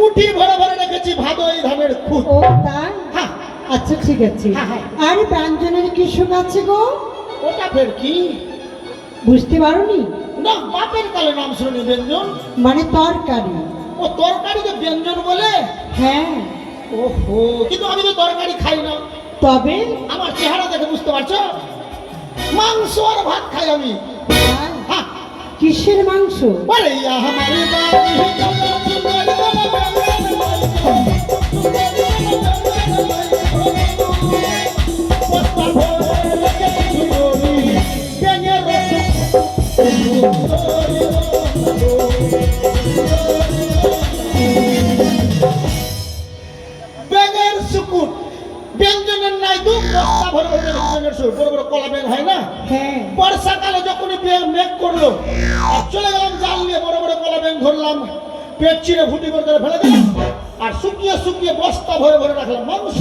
মুঠি ভরে ভরে রেখেছি ভাদই ধানের খুঁত। ও তাই? হ্যাঁ আচ্ছা ঠিক আছে। হ্যাঁ, হ্যাঁ। আর ব্যঞ্জনের কি সুখ আছে গো? ওটা ফের কি? বুঝতে পারোনি? না, বাপের কালে নাম শুনি ব্যঞ্জন। মানে তরকারি। ও তরকারিকে ব্যঞ্জন বলে? হ্যাঁ। ওহো, কিন্তু আমি তো তরকারি খাই না। তবে আমার চেহারা দেখে বুঝতে পারছো? মাংস আর ভাত খাই আমি। হ্যাঁ, হ্যাঁ। কিসের মাংস? আরে আমারে বাড়ি ব্যাঙের সুকুট ব্যঞ্জনের নাই তো বস্তা ভরে ভরে ব্যঞ্জনের সুর বড় বড় কলা ব্যাঙ হয় না? হ্যাঁ। বর্ষাকালে যখনই মেঘ করলো আর চলে গেলাম জাল নিয়ে বড় বড় কলা ব্যাঙ ধরলাম, পেট চিরে ফুটি করে ফেলে দিলাম আর শুকিয়ে শুকিয়ে বস্তা ভরে ভরে রাখলাম মাংস।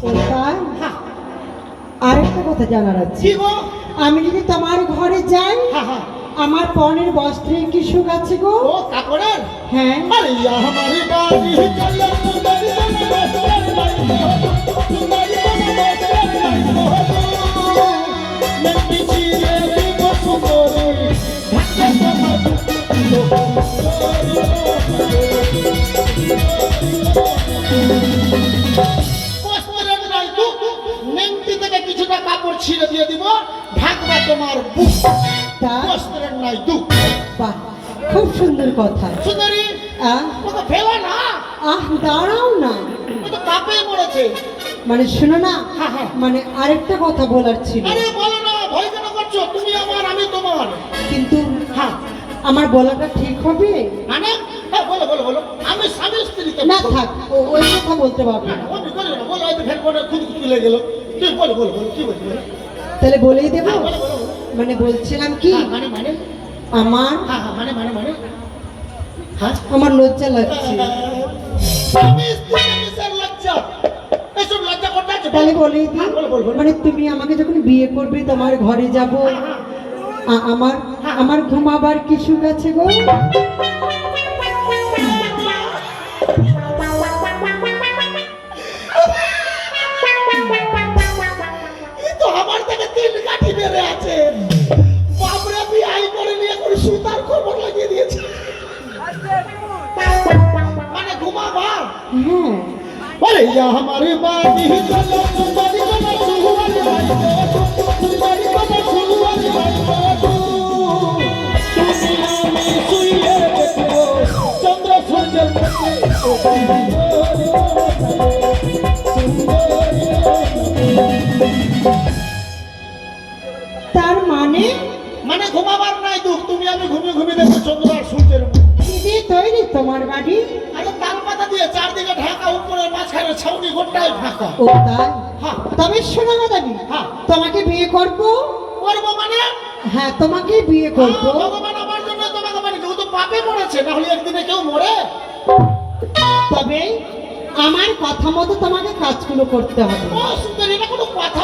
ও তাই? হ্যাঁ। আরেকটা কথা জানার আছে। কি গো? আমি যদি তোমার ঘরে যাই, হ্যাঁ হ্যাঁ। আমার পরনের বস্ত্রে কি সুখ আছে গো? ও কাপড়ের? হ্যাঁ। আরে আমারে বাড়ি চলো সুন্দরী বনে বসরার নাই সুন্দরী বনে বসরার নাই নন্দি চিরে দিব সুন্দরী ঢাকা তোমার বস্ত্রের নাই তো নেংটি থেকে কিছুটা কাপড় ছিঁড়ে দিয়ে দিব, ঢাকবা তোমার বুক। তা বস্ত্রের নাই দুঃখ। বাহ, খুব সুন্দর কথা। সুন্দরী আহ ওকে ফেলা না, দাঁড়াও না। ও তো কাপে মরেছে। মানে শোনো না, হ্যাঁ, হ্যাঁ। মানে আরেকটা কথা বলার ছিল। আরে বলো না, ভয় কেন করছো? তুমি আমার আমি তোমার। কিন্তু হ্যাঁ আমার বলাটা ঠিক হবে? মানে হ্যাঁ বলো বলো বলো। আমি স্বামী স্ত্রীতে না থাক, ওই কথা বলতে পারবো না। আমি করি না, বলো হয়তো ফের পরে খুদ খুদ লেগে গেল। তুই বলো বলো বলো কি বলছি বলো। তাহলে বলেই দেবো। হ্যাঁ, বলো বলো বলো। মানে বলছিলাম কি, হ্যাঁ, মানে মানে আমার হ্যাঁ হ্যাঁ মানে মানে মানে হ্যাঁ আমার লজ্জা লাগছে। স্বামী স্ত্রী কিসের লজ্জা? এসব লজ্জা করতে আছে? তাহলে বলেই দিই। হ্যাঁ, বলো বলো বলো। মানে তুমি আমাকে যখন বিয়ে করবে, তোমার ঘরে যাব, আমার আমার ঘুমাবার কি সুখ আছে গো? এই তো আমার থেকে 3 কাঠি বেড়ে আছে। বাপরে বিয়ে করে নিয়ে করে সুতার খবর লাগিয়ে দিয়েছে। মানে ঘুমাবা? হ্যাঁ। আরে আমারে বাড়ি চলো সুন্দরী বনে সুহারি ভাই সুন্দরী বনে সুহারি ভাই তুমি আমি শুইলে দেখবো চন্দ্র সূর্যের মধ্যে তার মানে মানে ঘুমাবার নাই দুঃখ, তুমি আমি ঘুমিয়ে ঘুমিয়ে দেখবো চন্দ্র আর সূর্যের মধ্যে। কি তৈরি তোমার বাড়ি? আরে তাল পাতা দিয়ে চারদিকে ঢাকা, উপরে মাঝখানে ছাউনি গোটাই ফাঁকা। ও তাই? হ্যাঁ তবে শোনো না দাবি, হ্যাঁ। তোমাকে বিয়ে করব। করবো মানে? হ্যাঁ, তোমাকে বিয়ে করব। ভগবান আমার জন্য তোমাকে মানে কেউ তো পাপে মরেছে, না হলে একদিনে কেউ মরে? তবে আমার কথা মতো তোমাকে কাজগুলো করতে হবে। ও সুন্দর, এটা কোনো কথা